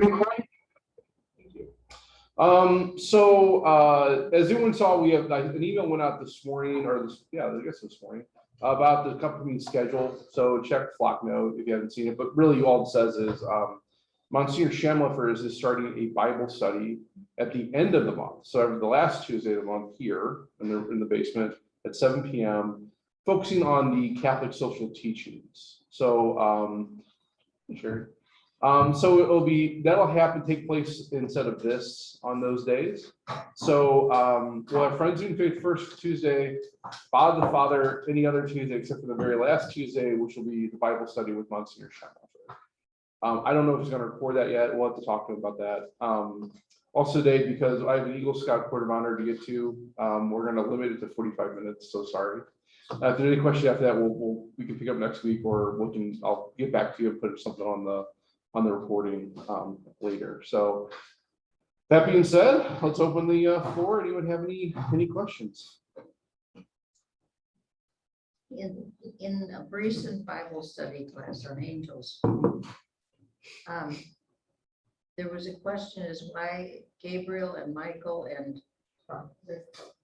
As everyone saw, we have an email went out this morning, or this, yeah, I guess this morning, about the company schedule. So check Flocknote if you haven't seen it. But really, all it says is Monsignor Schamlifer is starting a Bible study at the end of the month. So every the last Tuesday of the month here in the basement at 7 p.m., focusing on the Catholic social teachings. So sure. So that'll take place instead of this on those days. So we'll have Friends in Faith first Tuesday, Father the Father any other Tuesday except for the very last Tuesday, which will be the Bible study with Monsignor Schemmelfer. I don't know if he's going to record that yet. We'll have to talk to him about that. Also today, because I have an Eagle Scout Court of Honor to get to, we're going to limit it to 45 minutes. So sorry. If there's any question after that, we can pick up next week, or I'll get back to you and put something on the recording later. So that being said, let's open the floor. Anyone have any questions? In a recent Bible study class on angels, there was a question as why Gabriel and Michael and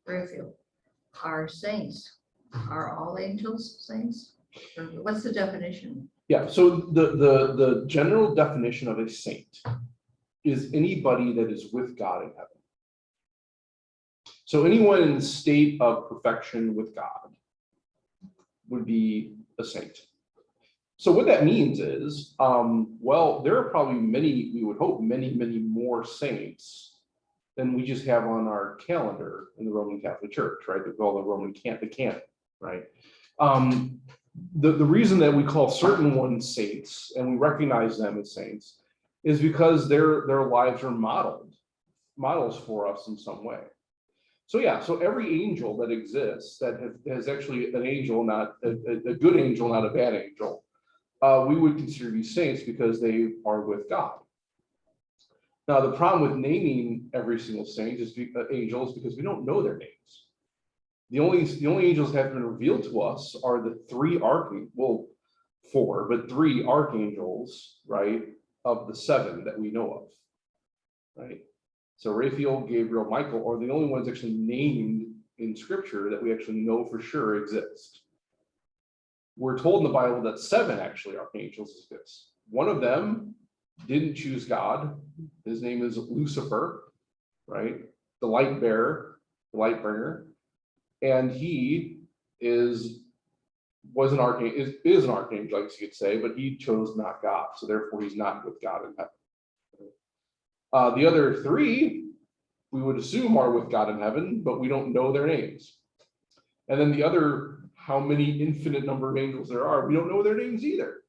Raphael are saints. Are all angels saints? Or what's the definition? Yeah, so the general definition of a saint is anybody that is with God in heaven. So anyone in the state of perfection with God would be a saint. So what that means is, well, there are probably we would hope, many more saints than we just have on our calendar in the Roman Catholic Church, right? They call the Roman canon, right? The reason that we call certain ones saints and we recognize them as saints is because their lives are models for us in some way. So yeah, so every angel that exists that has actually an angel, not a good angel, not a bad angel, we would consider these saints because they are with God. Now the problem with naming every single saint is angels because we don't know their names. The only angels that have been revealed to us are the three archangels, right, of the seven that we know of, right? So Raphael, Gabriel, Michael are the only ones actually named in Scripture that we actually know for sure exist. We're told in the Bible that 7 actually archangels exist. One of them didn't choose God. His name is Lucifer, right? The light bearer, the light bringer. And he is an archangel, I guess you could say, but he chose not God. So therefore he's not with God in heaven. The other 3, we would assume are with God in heaven, but we don't know their names. And then the other, how many infinite number of angels there are, we don't know their names either.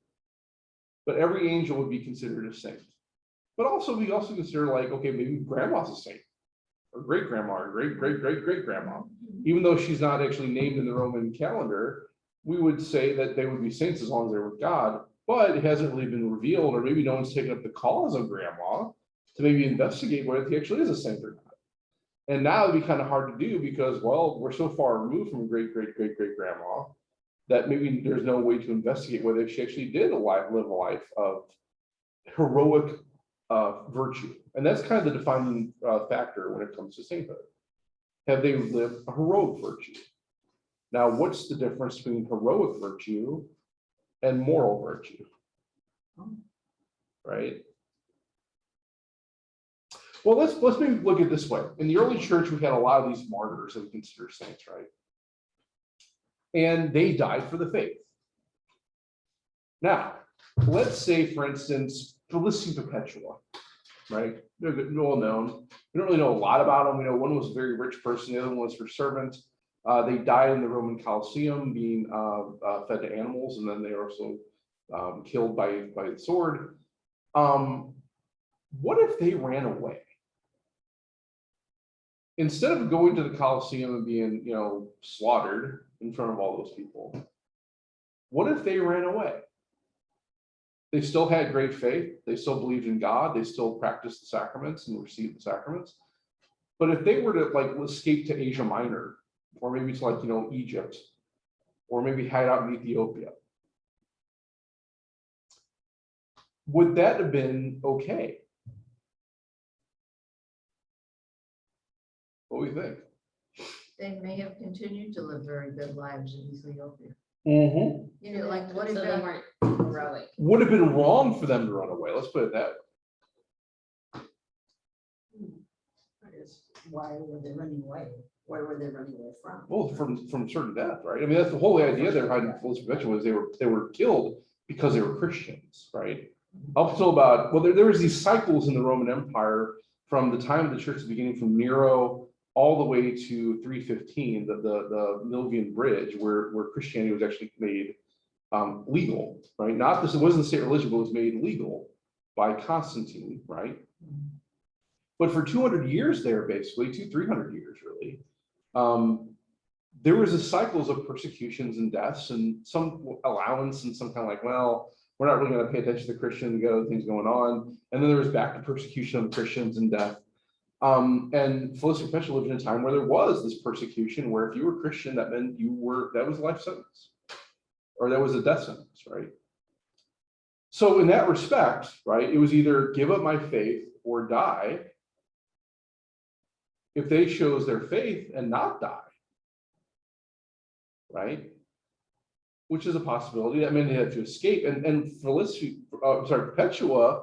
But every angel would be considered a saint. But also, we also consider like, okay, maybe grandma's a saint, or great grandma, or great grandma. Even though she's not actually named in the Roman calendar, we would say that they would be saints as long as they're with God. But it hasn't really been revealed, or maybe no one's taken up the cause of grandma to maybe investigate whether he actually is a saint or not. And now it'd be kind of hard to do because, well, we're so far removed from great grandma that maybe there's no way to investigate whether she actually did live a life of heroic virtue. And that's kind of the defining factor when it comes to sainthood. Have they lived a heroic virtue? Now, what's the difference between heroic virtue and moral virtue? Right? Well, let's maybe look at it this way. In the early church, we had a lot of these martyrs that we consider saints, right? And they died for the faith. Now, let's say, for instance, Felicity Perpetua, right? They're well known. We don't really know a lot about them. We know one was a very rich person, the other one was her servant. They died in the Roman Colosseum, being fed to animals, and then they were also killed by the sword. What if they ran away? Instead of going to the Colosseum and being, slaughtered in front of all those people, what if they ran away? They still had great faith. They still believed in God. They still practiced the sacraments and received the sacraments. But if they were to escape to Asia Minor, or maybe to Egypt, or maybe hide out in Ethiopia, would that have been okay? What do you think? They may have continued to live very good lives in Ethiopia. Mm-hmm. You know, like what if So they that, weren't heroic. Would have been wrong for them to run away. Let's put it that way. Why were they running away? Where were they running away from? Well, from certain death, right? I mean, that's the whole idea there behind Philip's Convention was they were killed because they were Christians, right? Up until about, well, there was these cycles in the Roman Empire from the time of the church beginning from Nero all the way to 315, the Milvian Bridge, where Christianity was actually made legal, right? Not this, it wasn't a state religion, but it was made legal by Constantine, right? But for 200 years there, basically, 300 years really, there was a cycles of persecutions and deaths and some allowance and some kind of like, well, we're not really going to pay attention to Christians, we got other things going on. And then there was back to persecution of Christians and death. And Philip's Confession lived in a time where there was this persecution, where if you were Christian, that meant that was a life sentence, or that was a death sentence, right? So in that respect, right, it was either give up my faith or die. If they chose their faith and not die, right? Which is a possibility. That meant they had to escape. And Perpetua,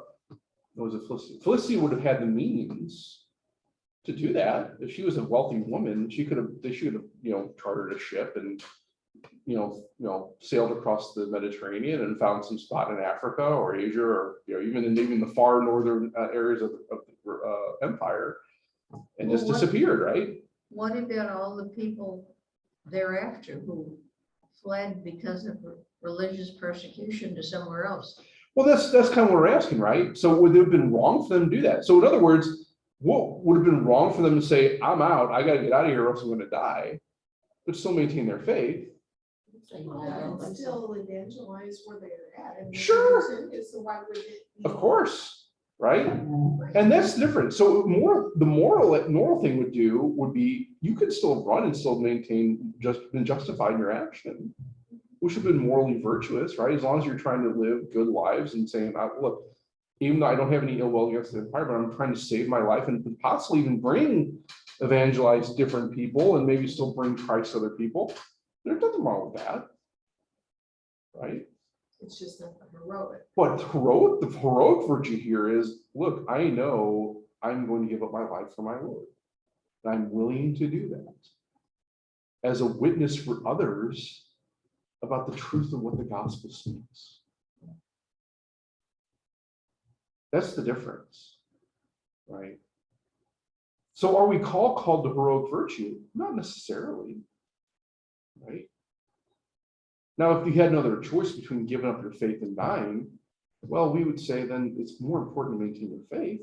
what was it, Felicity? Felicity would have had the means to do that. If she was a wealthy woman, they should have, chartered a ship and, sailed across the Mediterranean and found some spot in Africa or Asia, or, even in the far northern areas of the empire, and just disappeared, right? what about all the people thereafter who fled because of religious persecution to somewhere else? Well, that's kind of what we're asking, right? So would it have been wrong for them to do that? So in other words, what would have been wrong for them to say, I'm out, I got to get out of here or else I'm going to die, but still maintain their faith? And still evangelize where they're at. And Sure. So why would it? Of course, right? And that's different. So the moral thing would be you could still run and still maintain been justified in your action, which have been morally virtuous, right? As long as you're trying to live good lives and saying, look, even though I don't have any ill will against the empire, but I'm trying to save my life and possibly even evangelize different people and maybe still bring Christ to other people. There's nothing wrong with that, right? It's just not heroic. But the heroic virtue here is, look, I know I'm going to give up my life for my Lord. And I'm willing to do that as a witness for others about the truth of what the gospel speaks. That's the difference, right? So are we called to heroic virtue? Not necessarily, right? Now, if you had no other choice between giving up your faith and dying, well, we would say then it's more important to maintain your faith.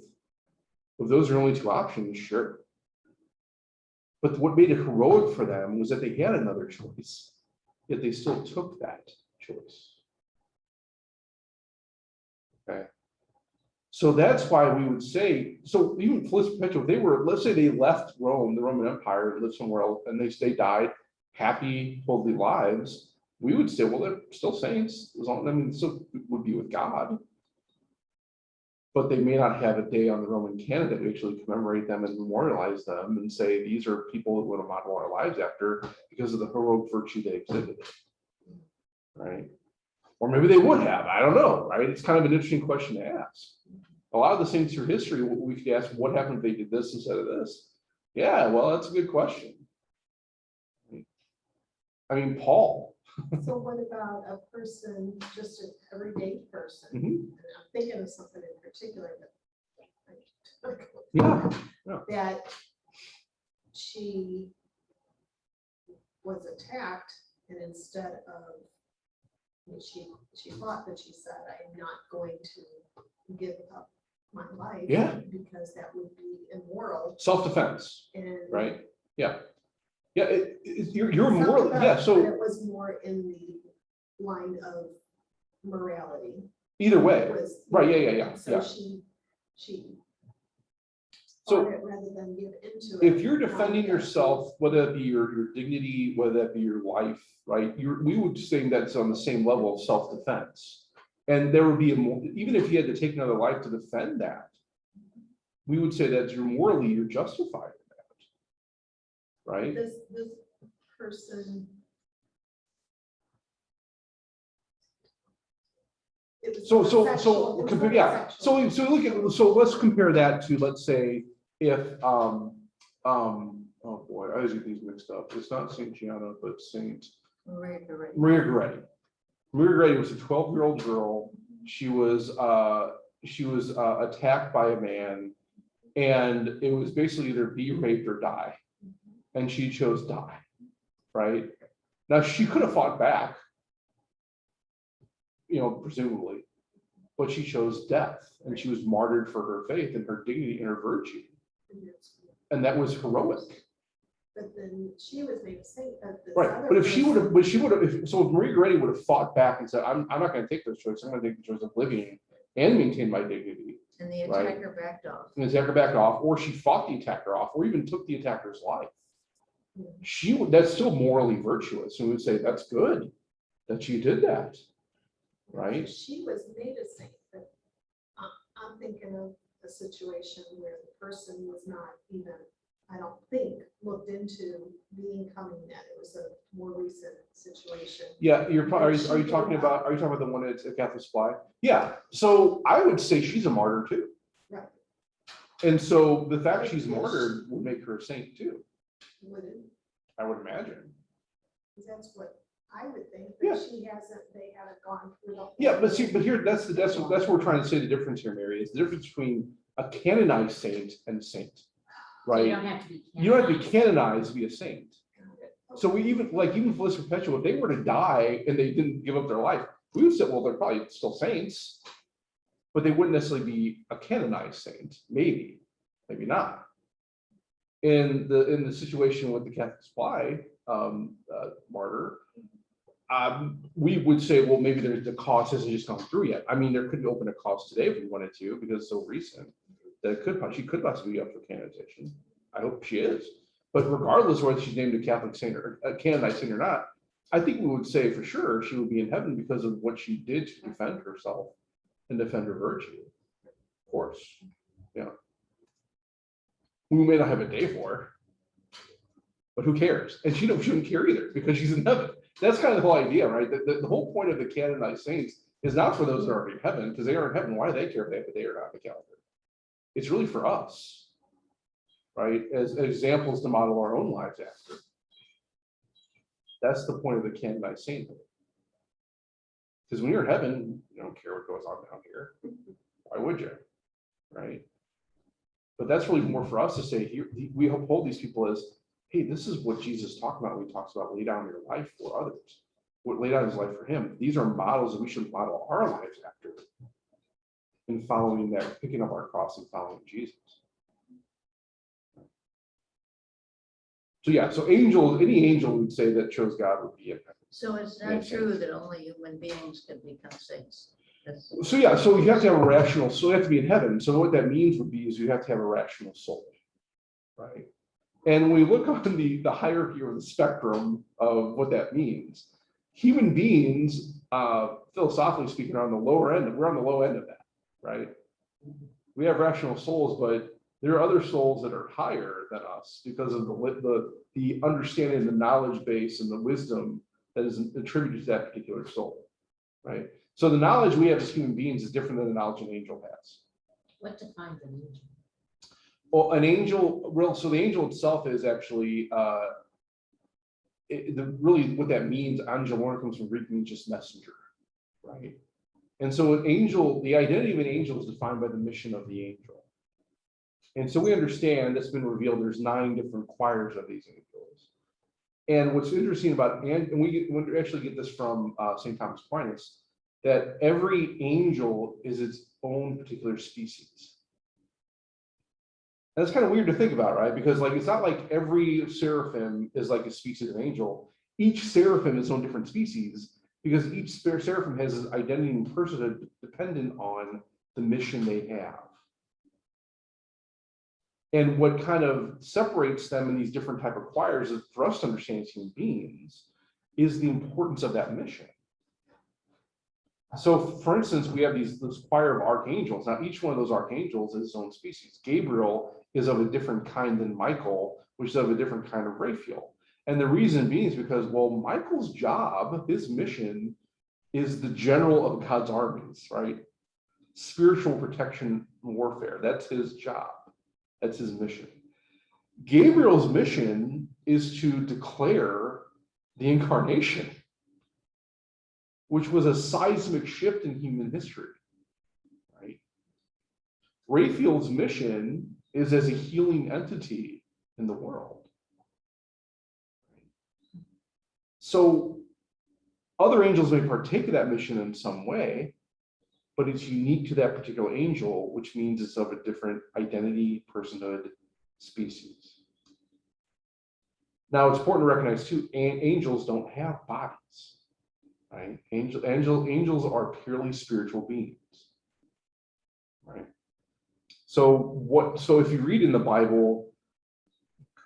If those are only two options, sure. But what made it heroic for them was that they had another choice, yet they still took that choice. Okay. So that's why we would say, so even Felix Perpetua, let's say they left Rome, the Roman Empire, and lived somewhere else, and they died happy, holy lives, we would say, well, they're still saints, still would be with God. But they may not have a day on the Roman canon that we actually commemorate them and memorialize them and say these are people that would have modeled our lives after because of the heroic virtue they exhibited, right? Or maybe they would have, I don't know, right? It's kind of an interesting question to ask. A lot of the saints through history, we could ask, what happened if they did this instead of this? Yeah, well, that's a good question. I mean, Paul. So what about a person, just an everyday person? Mhm. And I'm thinking of something in particular Yeah. that she was attacked, and instead of she fought, but she said, I'm not going to give up my life. Yeah. Because that would be immoral. Self-defense, And right? Yeah. Yeah, you're something more, about yeah, it, so but it was more in the line of morality. either way, It was, right, yeah. So she So fought it rather than give into it. if you're defending yourself, whether that be your dignity, whether that be your life, right? We would say that's on the same level of self-defense. And there would be even if you had to take another life to defend that, we would say that you're justified in that. right? This person. It was more sexual- it was compare, more yeah, sexual. so look at, so let's compare that to, let's say, if, oh boy, I always get these mixed up. It's not Saint Gianna, but Saint Maria Goretti. Maria Goretti. Maria Goretti was a 12-year-old girl. She was attacked by a man, and it was basically either be raped or die, and she chose die, right? Now she could have fought back, presumably, but she chose death, and she was martyred for her faith and her dignity and her virtue, and that was heroic. But then she was made a saint. Right, but if she would have, so if Maria Goretti would have fought back and said, I'm not gonna take those choices, I'm gonna take the choice of living and maintain my dignity, And the Right. attacker backed off. and the attacker backed off, or she fought the attacker off, or even took the attacker's life, that's still morally virtuous, and we would say, that's good that she did that, right? She was made a saint, but I'm thinking of a situation where the person was not even, I don't think, looked into becoming that. It was a more recent situation. Yeah, you're probably, are you talking about the one that's at Catholic Supply? Yeah, so I would say she's a martyr too. Right. And so the fact she's martyred would make her a saint too, Would it? I would imagine. Because that's what I would think, Yeah. but they haven't gone through the. whole Yeah, but thing. here, that's what we're trying to say, the difference here, Mary, is the difference between a canonized saint and a saint, So you right? don't have to be. You don't have to be canonized to be a saint. Okay. So we even Felix Perpetua, if they were to die and they didn't give up their life, we would say, well, they're probably still saints, but they wouldn't necessarily be a canonized saint, maybe not. In the situation with the Catholic Supply martyr, we would say, well, maybe the cause hasn't just gone through yet. I mean, there could be open a cause today if we wanted to, because it's so recent that she could possibly be up for canonization. I hope she is. But regardless of whether she's named a Catholic saint or a canonized saint or not, I think we would say for sure she would be in heaven because of what she did to defend herself and defend her virtue. Of course, yeah. We may not have a day for her, but who cares? And she shouldn't care either because she's in heaven. That's kind of the whole idea, right? The whole point of the canonized saints is not for those that are in heaven, because they are in heaven. Why do they care if they have a day or not in the calendar? It's really for us, right? As examples to model our own lives after. That's the point of the canonized sainthood. Because when you're in heaven, you don't care what goes on down here. Why would you? Right? But that's really more for us to say here, we uphold these people as, hey, this is what Jesus talked about when he talks about lay down your life for others. What lay down his life for him. These are models that we should model our lives after in following that, picking up our cross and following Jesus. So yeah, so any angel would say that chose God would be in heaven. So it's Yeah, not saints. true that only human beings can become saints. That's- So yeah, so you have to have a rational, so you have to be in heaven. So what that means would be is you have to have a rational soul, right? And when we look on the hierarchy or the spectrum of what that means, human beings, philosophically speaking, are on the lower end. We're on the low end of that, right? We have rational souls, but there are other souls that are higher than us because of the understanding, the knowledge base, and the wisdom that is attributed to that particular soul, right? So the knowledge we have as human beings is different than the knowledge an angel has. What defines an angel? Well, an angel, so the angel itself is actually, really what that means, angelon comes from Greek, means just messenger, right? And so an angel, the identity of an angel is defined by the mission of the angel. And so we understand that's been revealed, there's 9 different choirs of these angels. And what's interesting about, and we actually get this from St. Thomas Aquinas, that every angel is its own particular species. And that's kind of weird to think about, right? Because like, it's not like every seraphim is like a species of angel. Each seraphim is its own different species because each seraphim has its identity and personhood dependent on the mission they have. And what kind of separates them in these different type of choirs is for us to understand as human beings is the importance of that mission. So for instance, we have this choir of archangels. Now, each one of those archangels is its own species. Gabriel is of a different kind than Michael, which is of a different kind of Raphael. And the reason being is because, well, Michael's job, his mission, is the general of God's armies, right? Spiritual protection and warfare. That's his job. That's his mission. Gabriel's mission is to declare the incarnation, which was a seismic shift in human history, right? Raphael's mission is as a healing entity in the world. So other angels may partake of that mission in some way, but it's unique to that particular angel, which means it's of a different identity, personhood, species. Now, it's important to recognize too, angels don't have bodies, right? Angels are purely spiritual beings, right? So if you read in the Bible,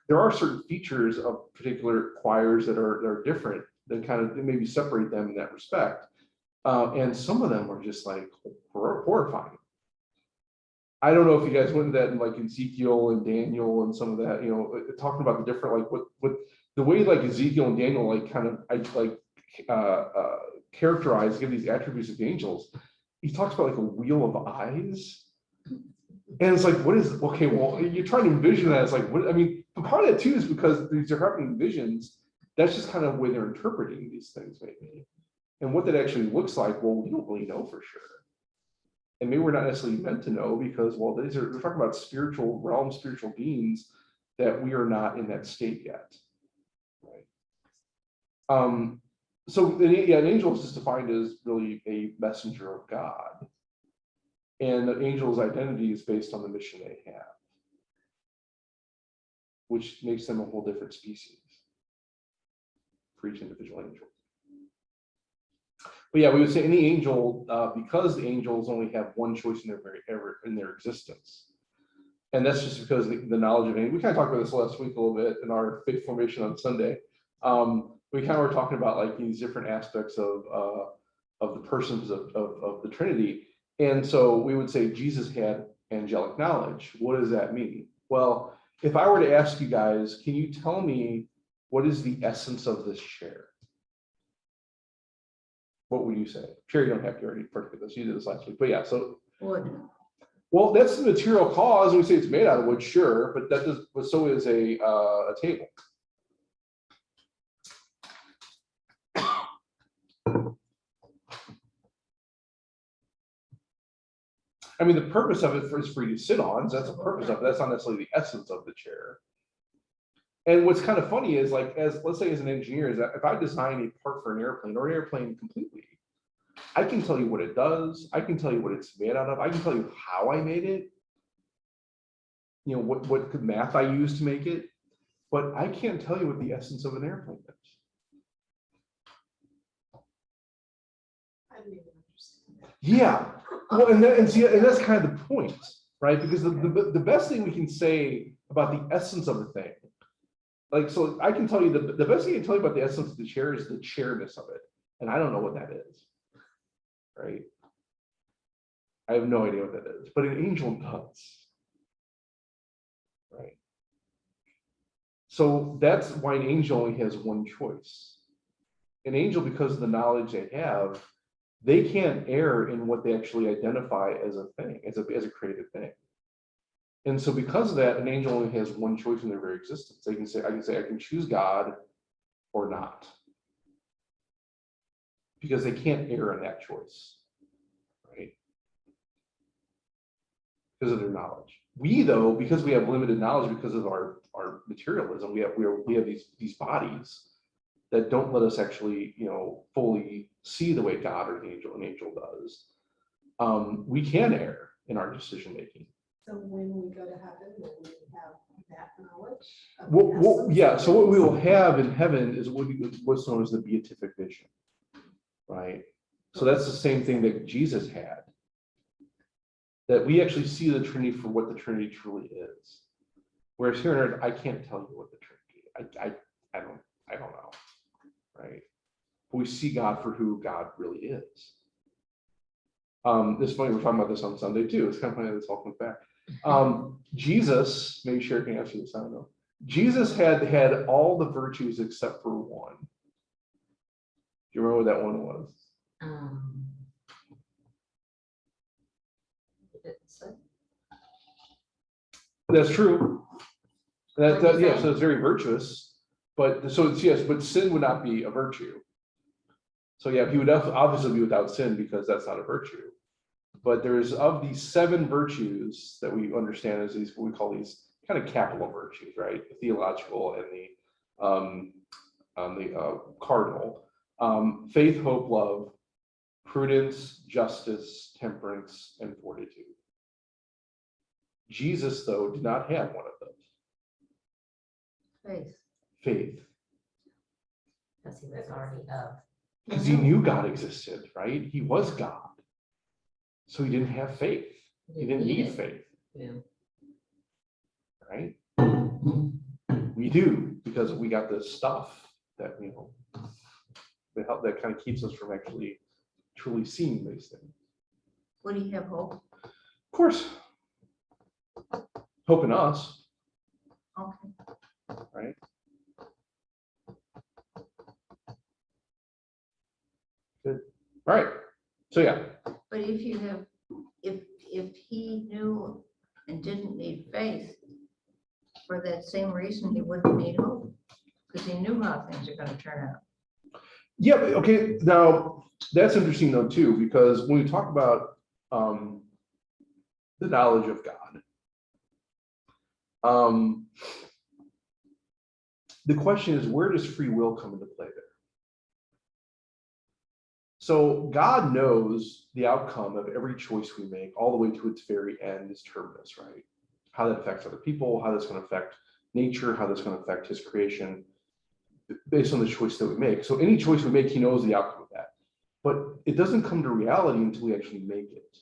there are certain features of particular choirs that are different, that kind of maybe separate them in that respect. And some of them are just like horrifying. I don't know if you guys went into that in like Ezekiel and Daniel and some of that, you know, talking about the different, like what the way like Ezekiel and Daniel like kind of characterize, give these attributes of the angels. He talks about like a wheel of eyes. And it's like, what is, okay, well, you're trying to envision that. It's like, what, I mean, but part of that too is because these are happening visions. That's just kind of the way they're interpreting these things, maybe. And what that actually looks like, well, we don't really know for sure. And maybe we're not necessarily meant to know because, well, we're talking about spiritual realm, spiritual beings that we are not in that state yet, right? So yeah, an angel is just defined as really a messenger of God. And the angel's identity is based on the mission they have, which makes them a whole different species for each individual angel. But yeah, we would say any angel, because the angels only have one choice in their existence. And that's just because the knowledge of angels. We kind of talked about this last week a little bit in our faith formation on Sunday. We kind of were talking about like these different aspects of the persons of the Trinity. And so we would say Jesus had angelic knowledge. What does that mean? Well, if I were to ask you guys, can you tell me what is the essence of this chair? What would you say? Sure, you don't have to already predict this. You did this last week, but yeah. So Wood. well, that's the material cause. We say it's made out of wood, sure, but that does. But so is a table. I mean, the purpose of it is for you to sit on. So that's the purpose of it. That's not necessarily the essence of the chair. And what's kind of funny is, like, let's say as an engineer, is that if I design a part for an airplane or an airplane completely, I can tell you what it does. I can tell you what it's made out of. I can tell you how I made it. You know, what math I used to make it. But I can't tell you what the essence of an airplane is. I didn't even understand that. Yeah. Well, and that's kind of the point, right? Because the best thing we can say about the essence of the thing, like, so I can tell you the best thing I can tell you about the essence of the chair is the chairness of it. And I don't know what that is, right? I have no idea what that is, but an angel does, right? So that's why an angel only has one choice. An angel, because of the knowledge they have, they can't err in what they actually identify as a thing, as a created thing. And so because of that, an angel only has one choice in their very existence. I can say I can choose God or not. Because they can't err in that choice, right? Because of their knowledge. We, though, because we have limited knowledge because of our materialism, we have these bodies that don't let us actually, you know, fully see the way God or an angel does. We can err in our decision making. So when we go to heaven, will we have that knowledge? Well, yeah. So what we will have in heaven is what's known as the beatific vision, right? So that's the same thing that Jesus had. That we actually see the Trinity for what the Trinity truly is. Whereas here on earth, I can't tell you what the Trinity is. I don't know, right? But we see God for who God really is. This is funny, we're talking about this on Sunday too. It's kind of funny that this all comes back. Jesus, maybe Sherry can answer this, I don't know. Jesus had all the virtues except for one. Do you remember what that one was? It didn't say. That's true. What'd you Yeah, say? so it's very virtuous, but so it's, yes, but sin would not be a virtue. So yeah, he would obviously be without sin because that's not a virtue. But there's of these 7 virtues that we understand as these, what we call these kind of capital virtues, right? The theological and the cardinal. Faith, hope, love, prudence, justice, temperance, and fortitude. Jesus, though, did not have one of those. Faith. Faith. Because he was already of. Because he knew God existed, right? He was God. So he didn't have faith. He didn't need it. faith, Yeah. right? We do, because we got this stuff that, you know, that kind of keeps us from actually truly seeing these things. Would he have hope? Of course. Hope in us, Okay. right? Good. All right. So yeah. But if you have, if he knew and didn't need faith, for that same reason, he wouldn't need hope, because he knew how things are gonna turn out. Yeah, but okay, now that's interesting though too, because when we talk about the knowledge of God, the question is, where does free will come into play there? So God knows the outcome of every choice we make, all the way to its very end, is terminus, right? How that affects other people, how that's going to affect nature, how that's going to affect his creation, based on the choice that we make. So any choice we make, he knows the outcome of that. But it doesn't come to reality until we actually make it.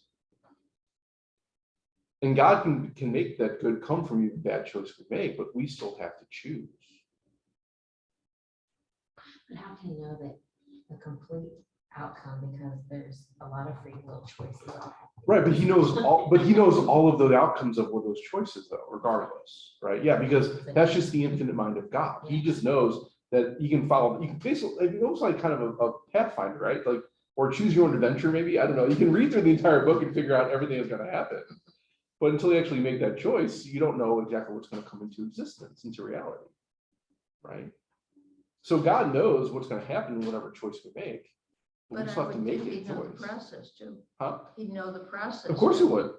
And God can make that good come from even bad choice we make, but we still have to choose. But how can you know that the complete outcome, because there's a lot of free will choices. Right, but he knows all of the outcomes of those choices though, regardless, right? Yeah, because that's just the infinite mind of God. He just knows that you can follow, you can basically, it's almost like kind of a pathfinder, right? Like, or choose your own adventure, maybe. I don't know. You can read through the entire book and figure out everything that's going to happen. But until you actually make that choice, you don't know exactly what's going to come into existence, into reality, right? So God knows what's going to happen in whatever choice we make. But we But just I have to would make think it he'd know the choice. process too. Huh? He'd know the process. Of course he too. would.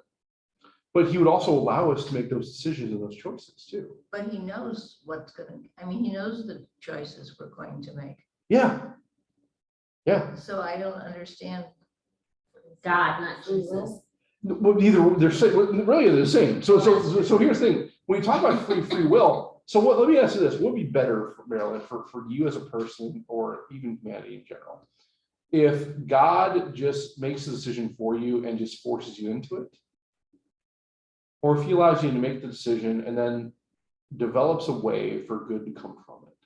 But he would also allow us to make those decisions and those choices too. But he knows what's gonna, I mean, he knows the choices we're going to make. Yeah. Yeah. So I don't understand. God, not Jesus. Well, either they're really they're the same. So here's the thing. When we talk about free will, so let me ask you this: what would be better, for Marilyn, for you as a person, or even humanity in general, if God just makes a decision for you and just forces you into it, or if he allows you to make the decision and then develops a way for good to come from it?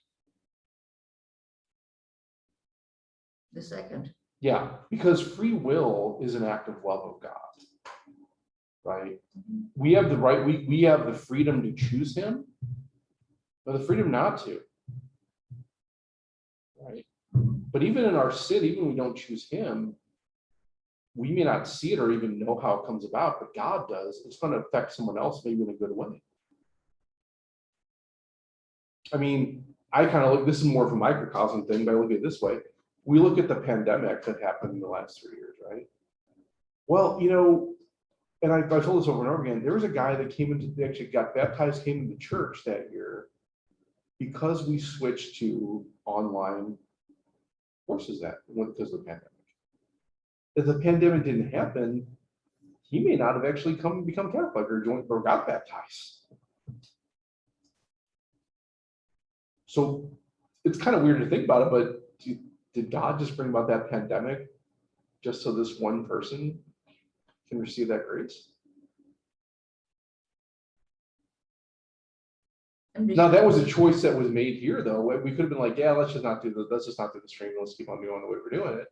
The second. Yeah, because free will is an act of love of God, right? We have the right, we have the freedom to choose him, but the freedom not to, right? But even in our sin, even when we don't choose him, we may not see it or even know how it comes about, but God does. It's going to affect someone else, maybe in a good way. I mean, I kind of look, this is more of a microcosm thing, but I look at it this way. We look at the pandemic that happened in the last 3 years, right? Well, you know, and I told this over and over again, there was a guy that actually got baptized, came into church that year because we switched to online courses because of the pandemic. If the pandemic didn't happen, he may not have actually become Catholic or got baptized. So it's kind of weird to think about it, but did God just bring about that pandemic just so this one person can receive that grace? Now that was a choice that was made here, though. We could have been like, yeah, let's just not do the stream. Let's keep on doing the way we're doing it.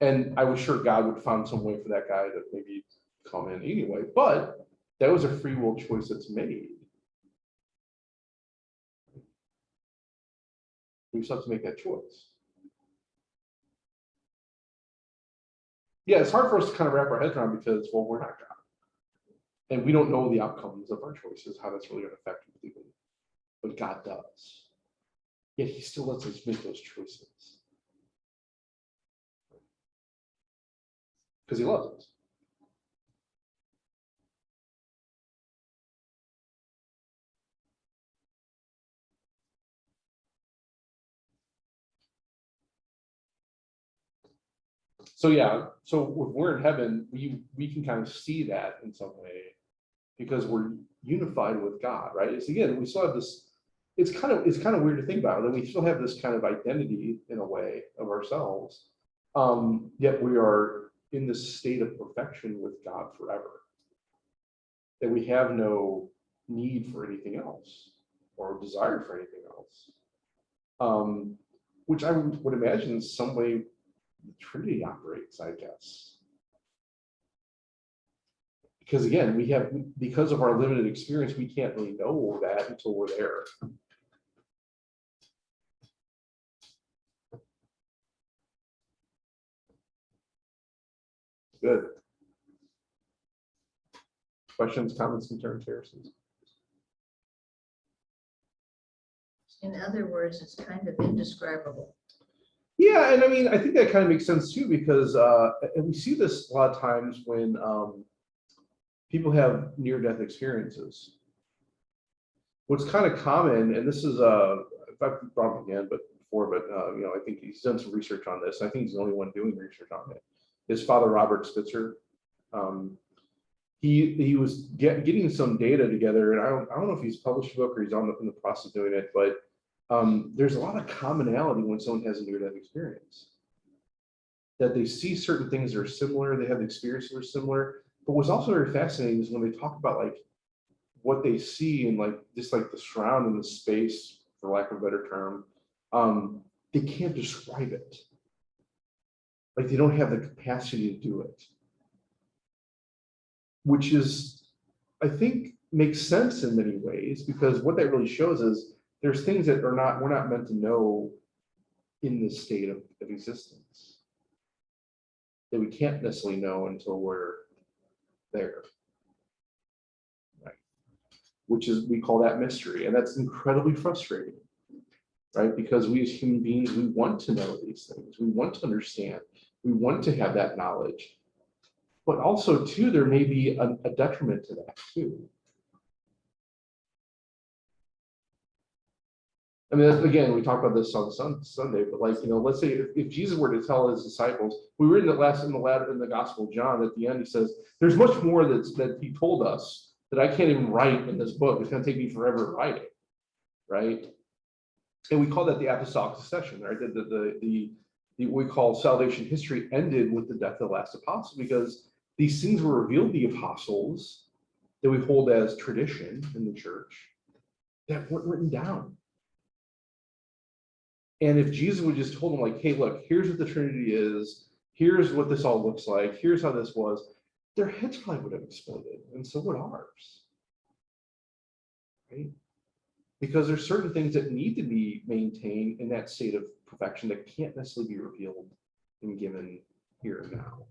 And I was sure God would find some way for that guy to maybe come in anyway, but that was a free will choice that's made. We just have to make that choice. Yeah, it's hard for us to kind of wrap our heads around because, well, we're not God. And we don't know the outcomes of our choices, how that's really going to affect people. But God does. Yet he still lets us make those choices. Because he loves us. So yeah, so if we're in heaven, we can kind of see that in some way because we're unified with God, right? It's again, we still have this, it's kind of weird to think about, that we still have this kind of identity in a way of ourselves. Yet we are in this state of perfection with God forever. That we have no need for anything else or desire for anything else. Which I would imagine in some way the Trinity operates, I guess. Because again, because of our limited experience, we can't really know that until we're there. Good. Questions, comments, concerns, heresies? In other words, it's kind of indescribable. Yeah, and I mean, I think that kind of makes sense too, because and we see this a lot of times when people have near-death experiences. What's kind of common, and this is if I've brought him again, but before, but I think he's done some research on this. I think he's the only one doing research on it. Is Father Robert Spitzer. He was getting some data together, and I don't know if he's published a book or he's in the process of doing it, but there's a lot of commonality when someone has a near-death experience. That they see certain things that are similar, they have experiences that are similar. But what's also very fascinating is when they talk about like what they see and like just like the surround and the space, for lack of a better term, they can't describe it. Like they don't have the capacity to do it. Which is, I think, makes sense in many ways, because what that really shows is there's things that we're not meant to know in this state of existence. That we can't necessarily know until we're there. Right. Which is, we call that mystery, and that's incredibly frustrating. Right? Because we as human beings, we want to know these things. We want to understand. We want to have that knowledge. But also, too, there may be a detriment to that, too. I mean, again, we talked about this on Sunday, but like, let's say if Jesus were to tell his disciples, we read in the Gospel of John, at the end, he says, there's much more that he told us that I can't even write in this book. It's going to take me forever to write it, right? And we call that the apostolic succession, right? The we call salvation history ended with the death of the last apostle, because these things were revealed to the apostles that we hold as tradition in the church that weren't written down. And if Jesus would just told them like, hey, look, here's what the Trinity is, here's what this all looks like, here's how this was, their heads probably would have exploded, and so would ours. Right? Because there's certain things that need to be maintained in that state of perfection that can't necessarily be revealed and given here and now.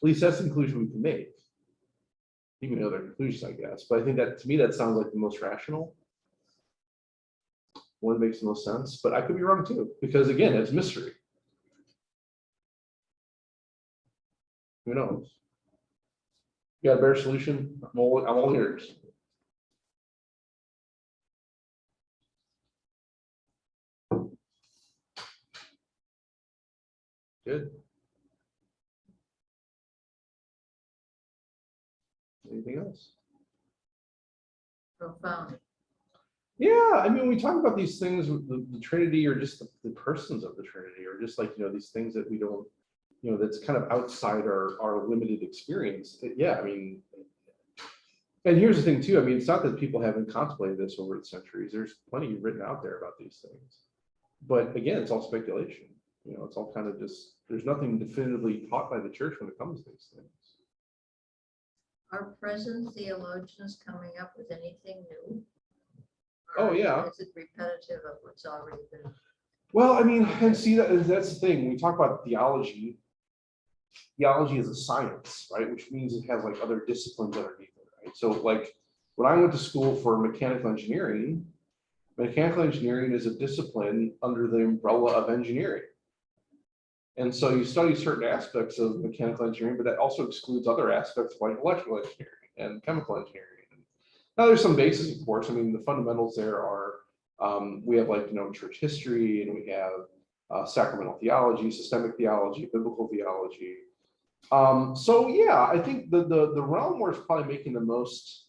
At least that's the conclusion we can make. Even though they're conclusions, I guess. But I think that, to me, that sounds like the most rational. One that makes the most sense. But I could be wrong too, because again, it's mystery. Who knows? You got a better solution? I'm all ears. Good. Anything else? Profound. Yeah, I mean, we talk about these things, the Trinity, or just the persons of the Trinity, or just like, these things that we don't, that's kind of outside our limited experience. Yeah, I mean, and here's the thing too, I mean, it's not that people haven't contemplated this over the centuries. There's plenty written out there about these things. But again, it's all speculation. It's all kind of just, there's nothing definitively taught by the church when it comes to these things. Are present theologians coming up with anything new? Oh, Or yeah. Is it repetitive of what's already been? Well, I mean, and see, that's the thing, when we talk about theology is a science, right? Which means it has like other disciplines underneath it, right? So like, when I went to school for mechanical engineering is a discipline under the umbrella of engineering. And so you study certain aspects of mechanical engineering, but that also excludes other aspects like electrical engineering and chemical engineering. Now there's some basis, of course. I mean, the fundamentals there are, we have like, church history, and we have sacramental theology, systemic theology, biblical theology. So yeah, I think the realm where it's probably making the most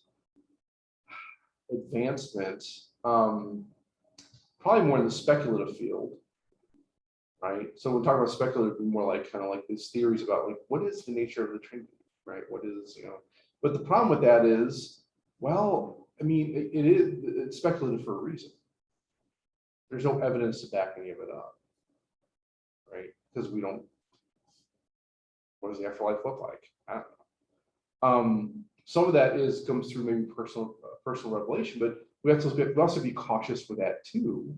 advancement, probably more in the speculative field, right? So we're talking about speculative, more like kind of like these theories about like, what is the nature of the Trinity, right? What is, but the problem with that is, well, I mean, it's speculative for a reason. There's no evidence to back any of it up, right? Because we don't, what does the afterlife look like? I don't know. Some of that comes through maybe personal revelation, but we also be cautious with that too,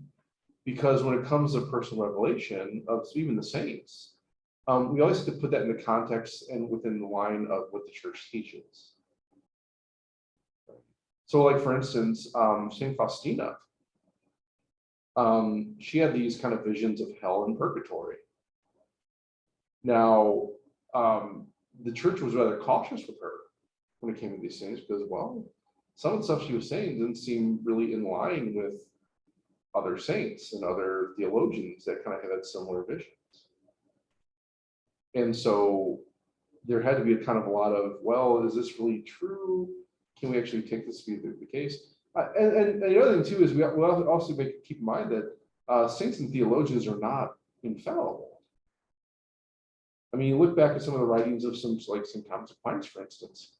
because when it comes to personal revelation of even the saints, we always have to put that in the context and within the line of what the church teaches. So like, for instance, Saint Faustina, she had these kind of visions of hell and purgatory. Now, the church was rather cautious with her when it came to these things, because, well, some of the stuff she was saying didn't seem really in line with other saints and other theologians that kind of had similar visions. And so there had to be a kind of a lot of, well, is this really true? Can we actually take this to be the case? And the other thing too is we also keep in mind that saints and theologians are not infallible. I mean, you look back at some of the writings of some, like St. Thomas Aquinas, for instance.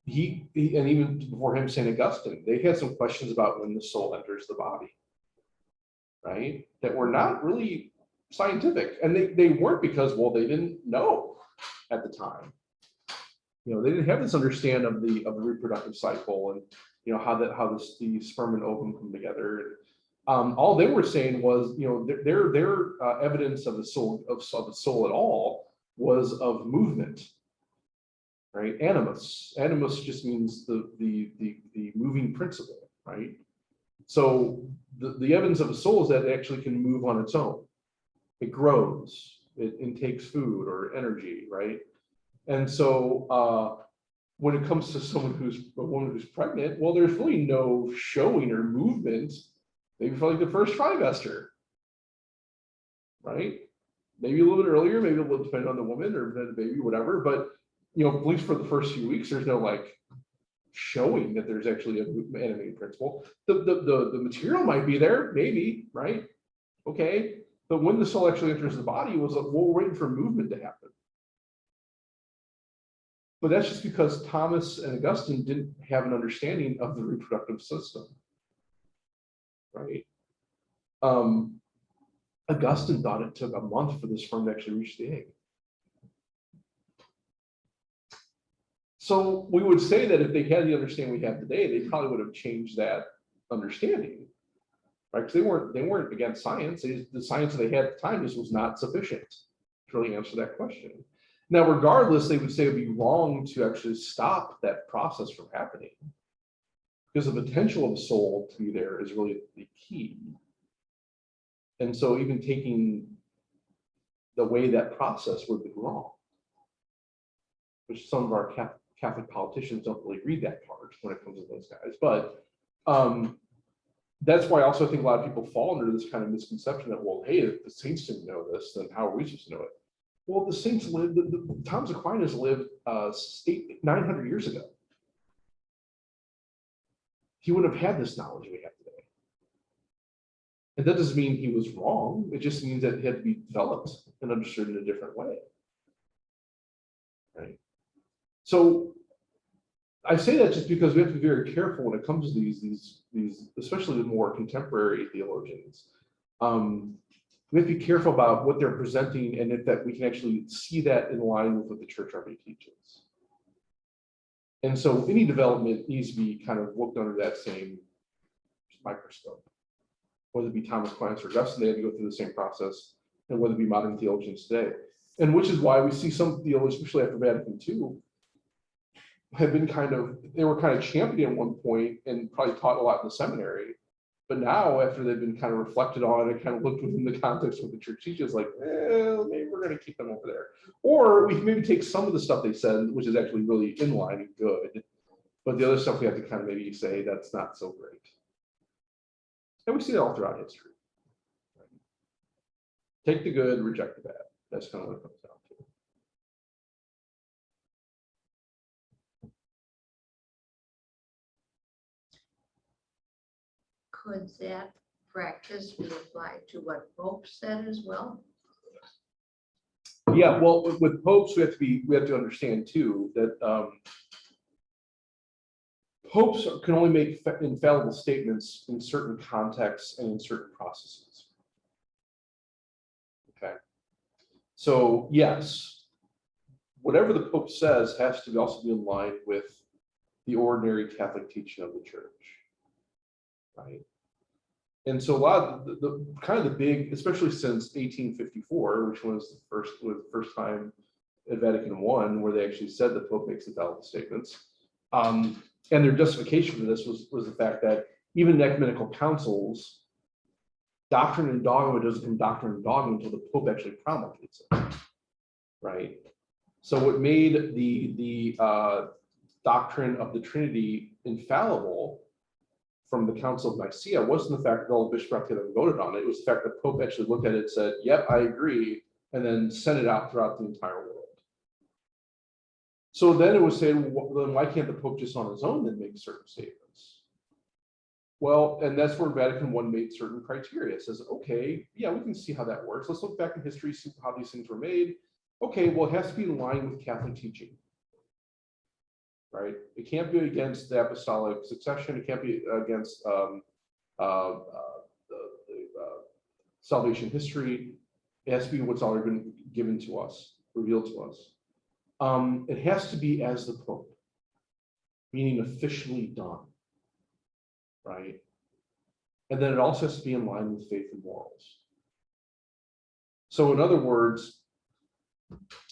He and even before him, St. Augustine, they had some questions about when the soul enters the body, right? That were not really scientific, and they weren't because, well, they didn't know at the time. They didn't have this understanding of the reproductive cycle, and how the sperm and ovum come together. All they were saying was, their evidence of the soul at all was of movement, right? Animus just means the moving principle, right? So the evidence of a soul is that it actually can move on its own. It grows, it intakes food or energy, right? And so when it comes to a woman who's pregnant, well, there's really no showing or movement, maybe for like the first trimester, right? Maybe a little bit earlier, maybe a little depending on the woman or the baby, whatever. But at least for the first few weeks, there's no like showing that there's actually a animating principle. The material might be there, maybe, right? Okay, but when the soul actually enters the body, was like, well, we're waiting for movement to happen. But that's just because Thomas and Augustine didn't have an understanding of the reproductive system, right? Augustine thought it took a month for the sperm to actually reach the egg. So we would say that if they had the understanding we have today, they probably would have changed that understanding, right? Because they weren't against science. The science that they had at the time just was not sufficient to really answer that question. Now, regardless, they would say it would be wrong to actually stop that process from happening, because the potential of the soul to be there is really the key. And so even taking the way that process would be wrong, which some of our Catholic politicians don't really read that part when it comes to those guys. But that's why I also think a lot of people fall under this kind of misconception that, well, hey, if the saints didn't know this, then how are we supposed to know it? Well, the saints lived, Thomas Aquinas lived 900 years ago. He wouldn't have had this knowledge we have today. And that doesn't mean he was wrong. It just means that it had to be developed and understood in a different way. Right? So I say that just because we have to be very careful when it comes to these, especially the more contemporary theologians. We have to be careful about what they're presenting and if that we can actually see that in line with what the church already teaches. And so any development needs to be kind of looked under that same microscope. Whether it be Thomas Aquinas or Augustine, they had to go through the same process, and whether it be modern theologians today. And which is why we see some theologians, especially after Vatican II, have been they were kind of championed at one point and probably taught a lot in the seminary. But now, after they've been kind of reflected on and kind of looked within the context of what the church teaches, like, maybe we're going to keep them over there. Or we can maybe take some of the stuff they said, which is actually really in line and good. But the other stuff we have to kind of maybe say that's not so great. And we see that all throughout history. Take the good, reject the bad. That's kind of what it comes down to. Could that practice be applied to what Pope said as well? Yeah, well, with popes, we have to understand too that popes can only make infallible statements in certain contexts and in certain processes. Okay, so yes, whatever the Pope says has to also be in line with the ordinary Catholic teaching of the church, right? And so a lot of the kind of the big, especially since 1854, which was the first time at Vatican I where they actually said the Pope makes infallible statements. And their justification for this was the fact that even in ecumenical councils, doctrine and dogma doesn't become doctrine and dogma until the Pope actually promulgates it, right? So what made the doctrine of the Trinity infallible from the Council of Nicaea wasn't the fact that all the bishoprics had voted on it. It was the fact that the Pope actually looked at it and said, yep, I agree, and then sent it out throughout the entire world. So then it was saying, well, then why can't the Pope just on his own then make certain statements? Well, and that's where Vatican I made certain criteria. It says, okay, yeah, we can see how that works. Let's look back in history, see how these things were made. Okay, well, it has to be in line with Catholic teaching, right? It can't be against the apostolic succession. It can't be against salvation history. It has to be what's already been given to us, revealed to us. It has to be as the Pope, meaning officially done, right? And then it also has to be in line with faith and morals. So in other words,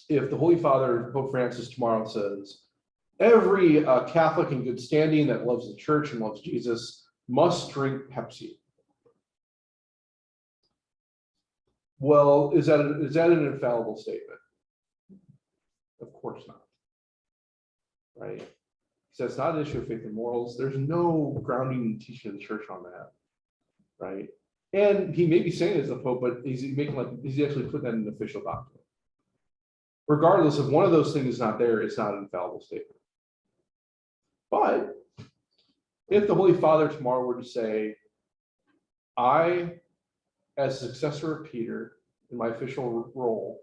if the Holy Father, Pope Francis, tomorrow says, every Catholic in good standing that loves the church and loves Jesus must drink Pepsi. Well, is that an infallible statement? Of course not, right? So it's not an issue of faith and morals. There's no grounding in teaching of the church on that, right? And he may be saying it as the Pope, but is he actually putting that in an official document? Regardless, if one of those things is not there, it's not an infallible statement. But if the Holy Father tomorrow were to say, I, as successor of Peter, in my official role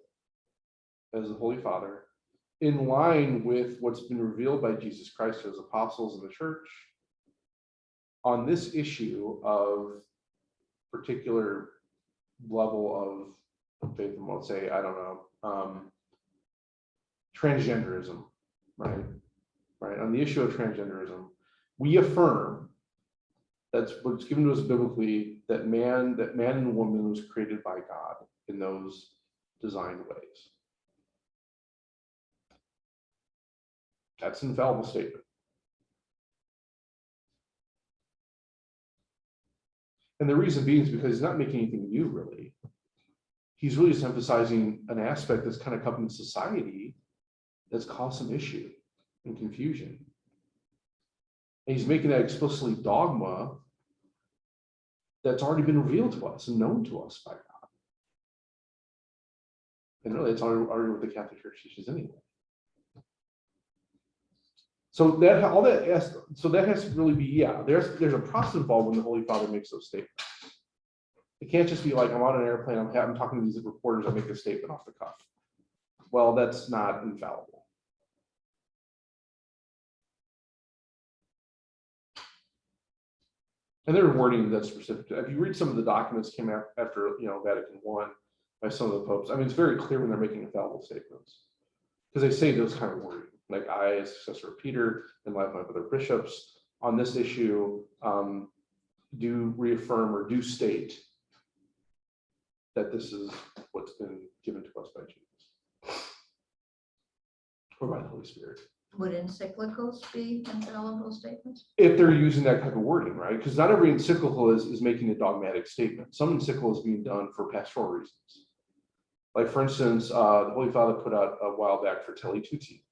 as the Holy Father, in line with what's been revealed by Jesus Christ to his apostles in the church, on this issue of particular level of faith, and we'll say, I don't know, transgenderism, right? Right, on the issue of transgenderism, we affirm that's what's given to us biblically, that man and woman was created by God in those designed ways. That's an infallible statement. And the reason being is because he's not making anything new, really. He's really just emphasizing an aspect that's kind of come in society that's caused some issue and confusion. And he's making that explicitly dogma that's already been revealed to us and known to us by God. And really, it's already what the Catholic Church teaches anyway. So that has to really be, yeah, there's a process involved when the Holy Father makes those statements. It can't just be like, I'm on an airplane, I'm talking to these reporters, I make a statement off the cuff. Well, that's not infallible. And they're wording that's specific. If you read some of the documents came out after, Vatican I by some of the popes, I mean, it's very clear when they're making infallible statements. Because they say those kind of wording, like I, as successor of Peter, and like my other bishops on this issue, do reaffirm or do state that this is what's been given to us by Jesus or by the Holy Spirit. Would encyclicals be infallible statements? If they're using that type of wording, right? Because not every encyclical is making a dogmatic statement. Some encyclical is being done for pastoral reasons. Like, for instance, the Holy Father put out a while back for Fratelli Tutti,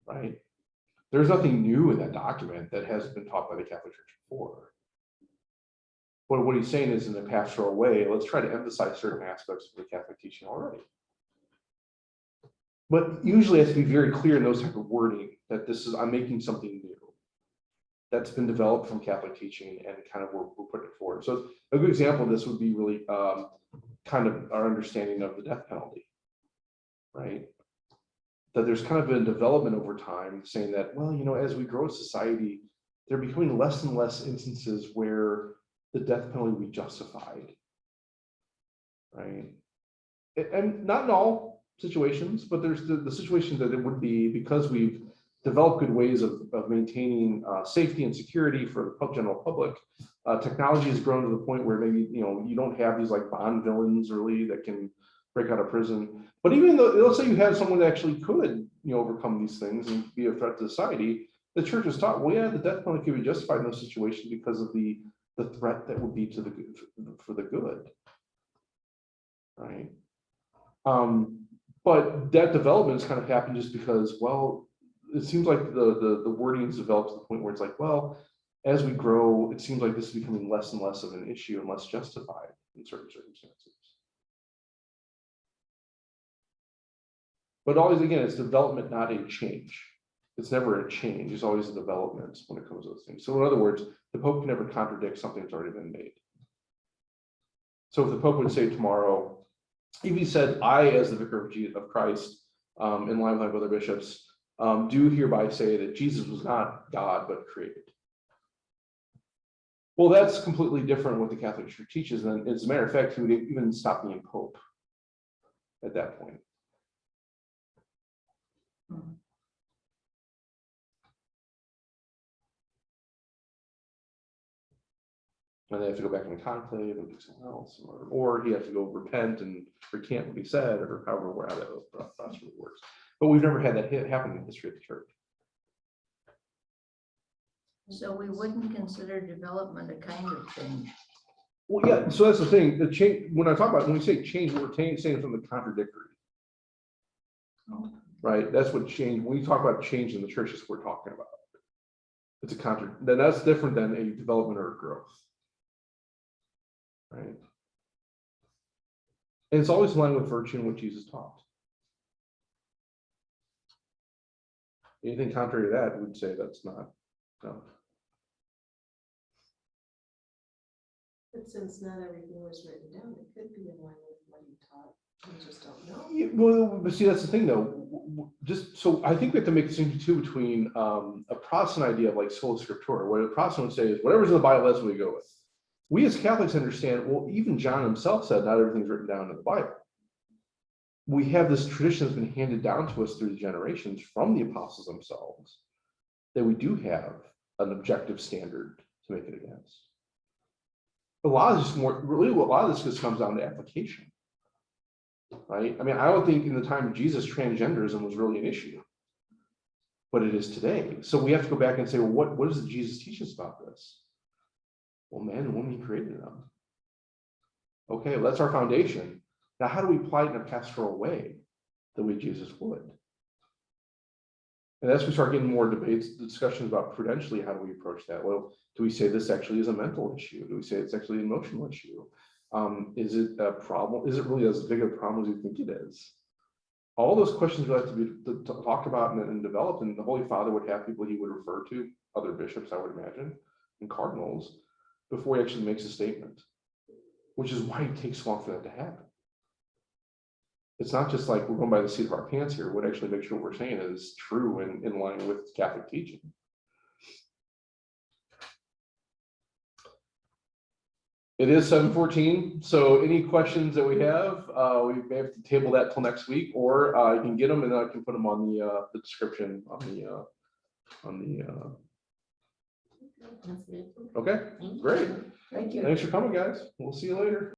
right? There's nothing new in that document that hasn't been taught by the Catholic Church before. But what he's saying is, in a pastoral way, let's try to emphasize certain aspects of the Catholic teaching already. But usually it has to be very clear in those type of wording that I'm making something new that's been developed from Catholic teaching, and kind of we're putting it forward. So a good example of this would be really kind of our understanding of the death penalty, right? That there's kind of been development over time saying that, well, as we grow as society, there are becoming less and less instances where the death penalty will be justified, right? And not in all situations, but there's the situations that it would be, because we've developed good ways of maintaining safety and security for the general public. Technology has grown to the point where maybe you don't have these like Bond villains really that can break out of prison. But even though, let's say you have someone that actually could overcome these things and be a threat to society, the church has taught, well, yeah, the death penalty can be justified in those situations because of the threat that would be to the good, for the good, right? But that development has kind of happened just because, well, it seems like the wording has developed to the point where it's like, well, as we grow, it seems like this is becoming less and less of an issue and less justified in certain circumstances. But always, again, it's development, not a change. It's never a change. It's always a development when it comes to those things. So in other words, the Pope can never contradict something that's already been made. So if the Pope would say tomorrow, if he said, I, as the Vicar of Christ, in line with my other bishops, do hereby say that Jesus was not God, but created. Well, that's completely different what the Catholic Church teaches. And as a matter of fact, he would even stop being Pope at that point. And they have to go back in the conclave and do something else, or he has to go repent and recant what he said, or however that process works. But we've never had that happen in the history of the church. So we wouldn't consider development a kind of change. Well, yeah. So that's the thing. The change. When we say change, we're saying something contradictory, right? That's what change. When we talk about change in the church, is what we're talking about. It's a then that's different than a development or a growth. Right. And it's always in line with virtue and what Jesus taught. Anything contrary to that, we'd say that's not. No. But since not everything was written down, it could be in line with what you taught. We just don't know. Yeah, well, but see, that's the thing, though. Just so I think we have to make a distinction too between a Protestant idea of like sola scriptura, what a Protestant would say is whatever's in the Bible, that's what we go with. We as Catholics understand, well, even John himself said not everything's written down in the Bible. We have this tradition that's been handed down to us through the generations from the apostles themselves, that we do have an objective standard to make it against. A lot of this just comes down to application, right? I mean, I don't think in the time of Jesus, transgenderism was really an issue, but it is today. So we have to go back and say, well, what does Jesus teach us about this? Well, man and woman, he created them. Okay, well, that's our foundation. Now, how do we apply it in a pastoral way, the way Jesus would? And as we start getting more debates, discussions about prudentially, how do we approach that? Well, do we say this actually is a mental issue? Do we say it's actually an emotional issue? Is it a problem? Is it really as big a problem as you think it is? All those questions would have to be talked about and developed, and the Holy Father would have people he would refer to, other bishops, I would imagine, and cardinals, before he actually makes a statement, which is why it takes so long for that to happen. It's not just like we're going by the seat of our pants here. What actually makes sure what we're saying is true and in line with Catholic teaching. It is 7:14, so any questions that we have, we may have to table that till next week, or you can get them and I can put them on the description on the, That's good. okay, Thank you. great. Thank you. Thanks for coming, guys. We'll see you later.